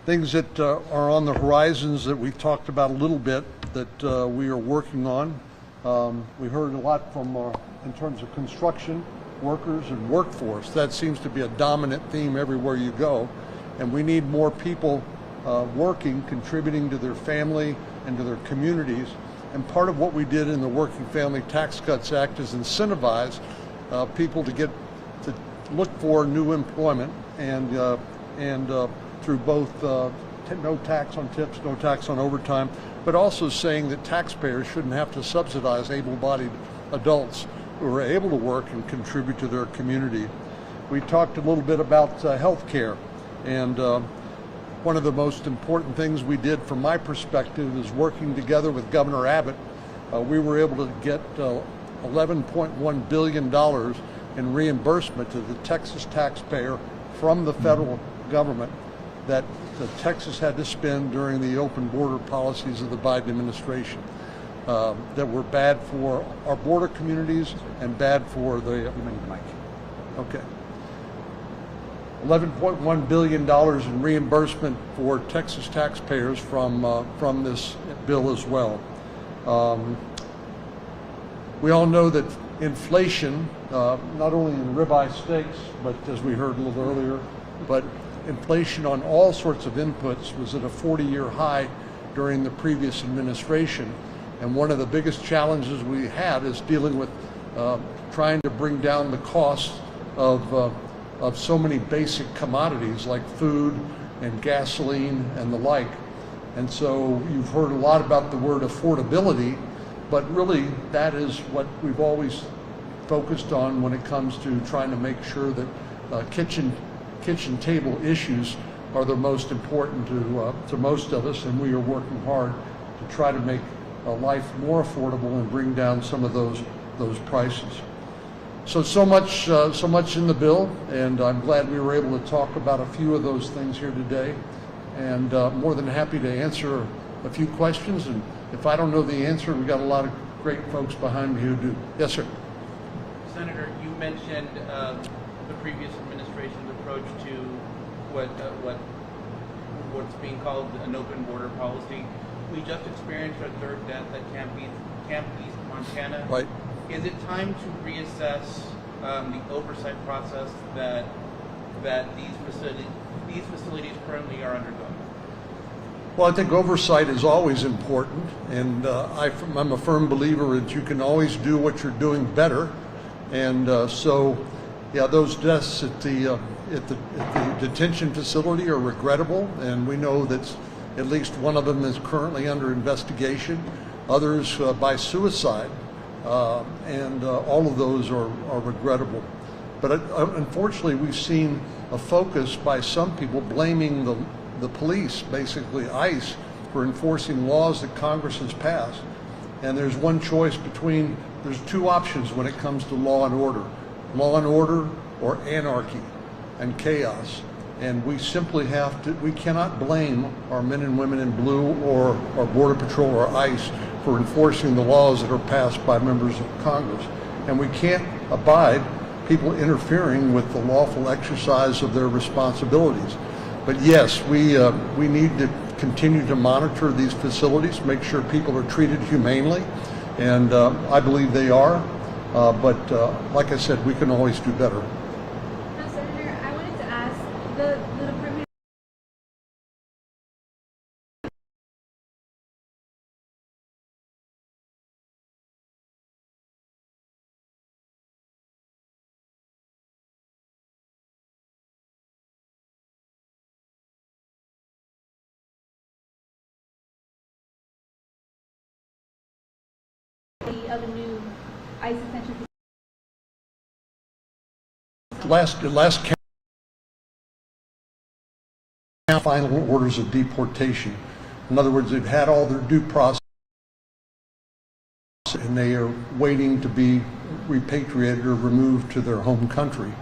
Things that are on the horizons that we've talked about a little bit that we are working on. We heard a lot from in terms of construction workers and workforce. That seems to be a dominant theme everywhere you go, and we need more people working, contributing to their family and to their communities. And part of what we did in the Working Family Tax Cuts Act is incentivize people to look for new employment and through both no tax on tips, no tax on overtime, but also saying that taxpayers shouldn't have to subsidize able-bodied adults who are able to work and contribute to their community. We talked a little bit about health care, and one of the most important things we did from my perspective is working together with Governor Abbott. We were able to get $11.1 billion in reimbursement to the Texas taxpayer from the federal government that Texas had to spend during the open border policies of the Biden administration that were bad for our border communities and bad for the okay. $11.1 billion in reimbursement for Texas taxpayers from this bill as well. We all know that inflation, not only in ribeye steaks, but as we heard a little earlier, but inflation on all sorts of inputs was at a 40-year high during the previous administration. And one of the biggest challenges we had is dealing with trying to bring down the cost of so many basic commodities like food and gasoline and the like. And so you've heard a lot about the word affordability, but really that is what we've always focused on when it comes to trying to make sure that kitchen table issues are the most important to most of us, and we are working hard to try to make life more affordable and bring down some of those prices. So much in the bill, and I'm glad we were able to talk about a few of those things here today, and more than happy to answer a few questions. And if I don't know the answer, we've got a lot of great folks behind me who do. Yes, sir. Senator, you mentioned the previous administration's approach to what's being called an open border policy. We just experienced our third death at Camp East, Montana. Right. Is it time to reassess the oversight process that these facilities currently are undergoing? Well, I think oversight is always important, and I'm a firm believer that you can always do what you're doing better. And so, yeah, those deaths at the detention facility are regrettable, and we know that at least one of them is currently under investigation, others by suicide, and all of those are regrettable. But unfortunately, we've seen a focus by some people blaming the police, basically ICE, for enforcing laws that Congress has passed. And there's there's two options when it comes to law and order or anarchy and chaos. And we simply we cannot blame our men and women in blue or our Border Patrol or ICE for enforcing the laws that are passed by members of Congress. And we can't abide people interfering with the lawful exercise of their responsibilities. But yes, we need to continue to monitor these facilities, make sure people are treated humanely, and I believe they are. But like I said, we can always do better. Now, Senator, I wanted to ask the Department. Of the new ICE detention Last final orders of deportation. In other words, they've had all their due process and they are waiting to be repatriated or removed to their home country.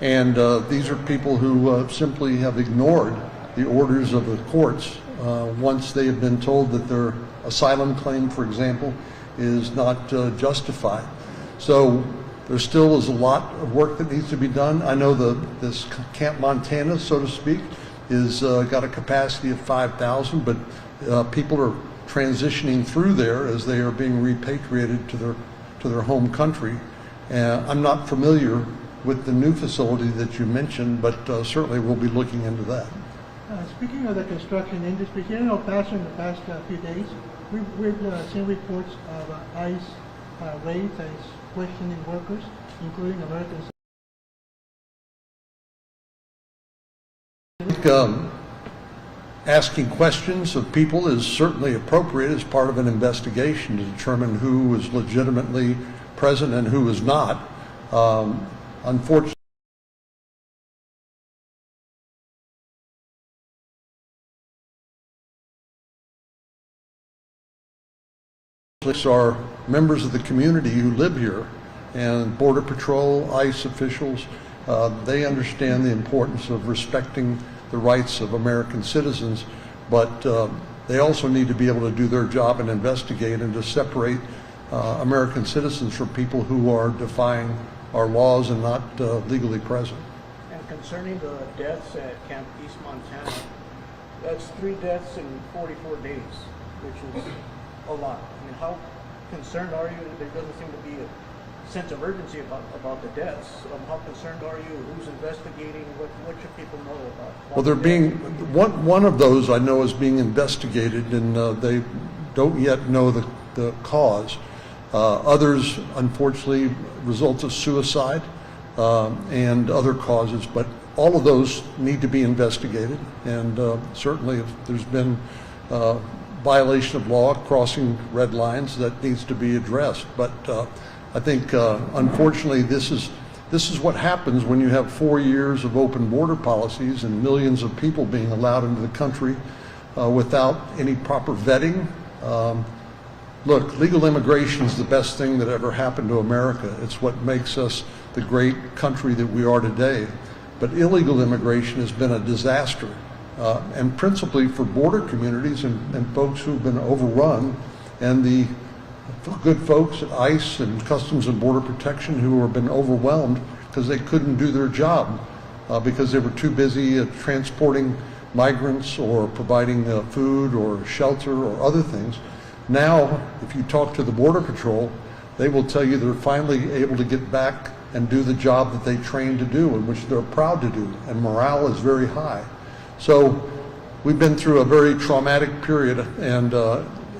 And these are people who simply have ignored the orders of the courts once they have been told that their asylum claim, for example, is not justified. So there still is a lot of work that needs to be done. I know this Camp Montana, so to speak, is got a capacity of 5,000, but people are transitioning through there as they are being repatriated to their home country. I'm not familiar with the new facility that you mentioned, but certainly we'll be looking into that. Speaking of the construction industry, here in El Paso in the past few days, we've seen reports of ICE raids that is questioning workers, including Americans. I think asking questions of people is certainly appropriate as part of an investigation to determine who was legitimately present and who was not. Unfortunately, are members of the community who live here, and Border Patrol, ICE officials, they understand the importance of respecting the rights of American citizens, but they also need to be able to do their job and investigate and to separate American citizens from people who are defying our laws and not legally present. And concerning the deaths at Camp East Montana, that's 3 deaths in 44 days, which is a lot. I mean, how concerned are you? There doesn't seem to be a sense of urgency about the deaths. How concerned are you? Who's investigating? What should people know about? Well, they're being, one of those I know is being investigated, and they don't yet know the cause. Others, unfortunately, results of suicide and other causes, but all of those need to be investigated, and certainly if there's been violation of law, crossing red lines, that needs to be addressed. But I think, unfortunately, this is what happens when you have 4 years of open border policies and millions of people being allowed into the country without any proper vetting. Look, legal immigration is the best thing that ever happened to America. It's what makes us the great country that we are today. But illegal immigration has been a disaster. And principally for border communities and folks who've been overrun, and the good folks at ICE and Customs and Border Protection who have been overwhelmed because they couldn't do their job because they were too busy transporting migrants or providing food or shelter or other things. Now, if you talk to the Border Patrol, they will tell you they're finally able to get back and do the job that they trained to do and which they're proud to do, and morale is very high. So we've been through a very traumatic period, and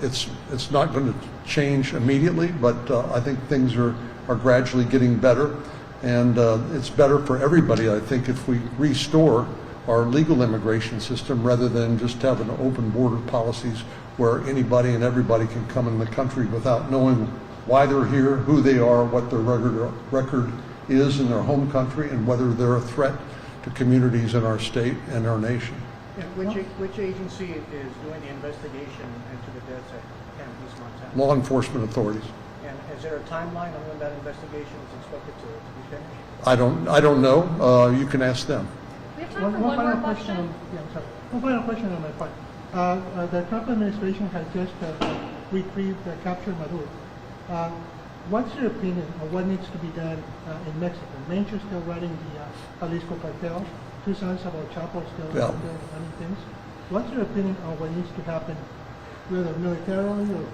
it's not going to change immediately, but I think things are gradually getting better, and it's better for everybody, I think, if we restore our legal immigration system rather than just having open border policies where anybody and everybody can come in the country without knowing why they're here, who they are, what their record is in their home country, and whether they're a threat to communities in our state and our nation. And which agency is doing the investigation into the deaths at Camp East Montana? Law enforcement authorities. And is there a timeline on when that investigation is expected to be finished? I don't know. You can ask them. We have time for one more question. One final question on my part. The Trump administration has just retrieved captured Maduro. What's your opinion on what needs to be done in Mexico? Mencho's still running the Jalisco cartel. 2 sons of El Chapo still running things. What's your opinion on what needs to happen, whether militarily or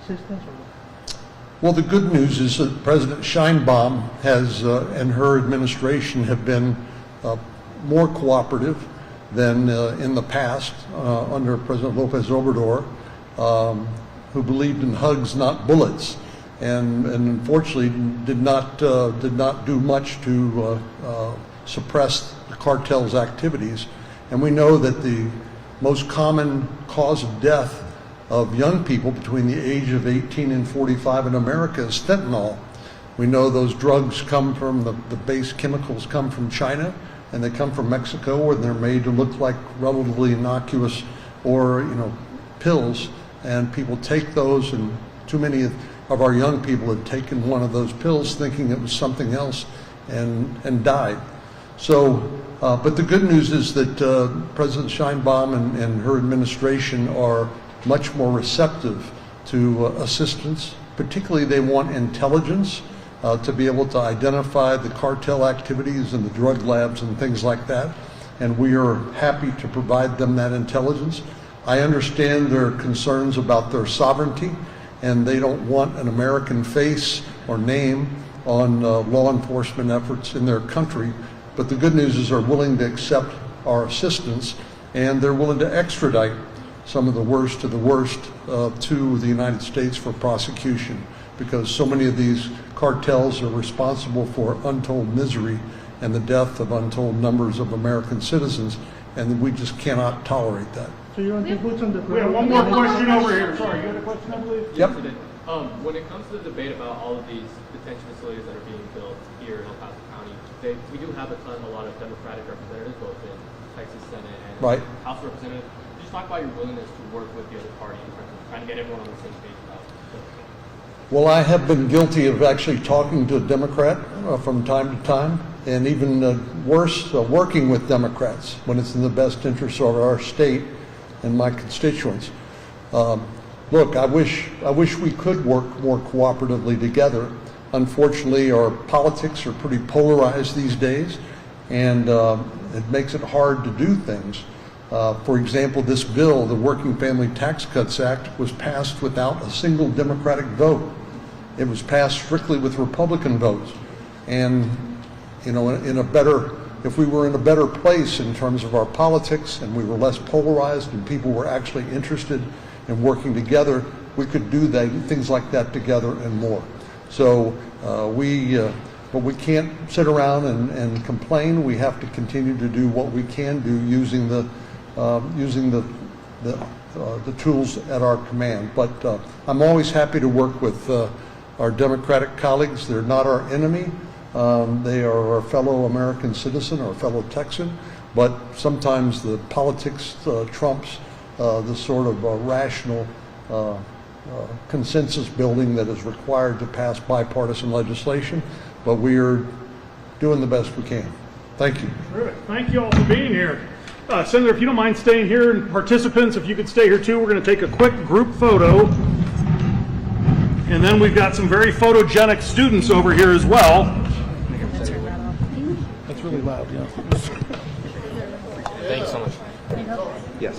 assistance or what? Well, the good news is that President Sheinbaum has and her administration have been more cooperative than in the past under President Lopez Obrador, who believed in hugs, not bullets, and unfortunately did not do much to suppress the cartel's activities. And we know that the most common cause of death of young people between the age of 18 and 45 in America is fentanyl. We know those drugs come from, the base chemicals come from China, and they come from Mexico, where they're made to look like relatively innocuous or, pills, and people take those, and too many of our young people had taken one of those pills thinking it was something else and died. So, but the good news is that President Sheinbaum and her administration are much more receptive to assistance. Particularly, they want intelligence to be able to identify the cartel activities and the drug labs and things like that. and we are happy to provide them that intelligence. I understand their concerns about their sovereignty, and they don't want an American face or name on law enforcement efforts in their country. But the good news is they're willing to accept our assistance, and they're willing to extradite some of the worst of the worst to the United States for prosecution, because so many of these cartels are responsible for untold misery and the death of untold numbers of American citizens, and we just cannot tolerate that. So you want to boots on the We have ground? one more question over here. Sorry, you had a question, I believe? Yep. President, when it comes to the debate about all of these detention facilities that are being built here in El Paso County, we do have a lot of Democratic representatives, both in Texas Senate and Right. House of Representatives. Just talk about your willingness to work with the other party in terms of trying to get everyone on the same page about it. Well, I have been guilty of actually talking to a Democrat from time to time, and even worse, working with Democrats when it's in the best interest of our state and my constituents. Look, I wish we could work more cooperatively together. Unfortunately, our politics are pretty polarized these days, and it makes it hard to do things. For example, this bill, the Working Family Tax Cuts Act, was passed without a single Democratic vote. It was passed strictly with Republican votes. And, you know, if we were in a better place in terms of our politics, and we were less polarized, and people were actually interested in working together, we could do things like that together and more. So but we can't sit around and complain. We have to continue to do what we can do using the tools at our command. But I'm always happy to work with our Democratic colleagues. They're not our enemy. They are our fellow American citizen, our fellow Texan. But sometimes the politics trumps the sort of rational consensus building that is required to pass bipartisan legislation. But we are doing the best we can. Thank you. Terrific. Thank you all for being here. Senator, if you don't mind staying here, and participants, if you could stay here too, we're going to take a quick group photo. And then we've got some very photogenic students over here as well. That's really loud, yeah. Thank you so much. Yes.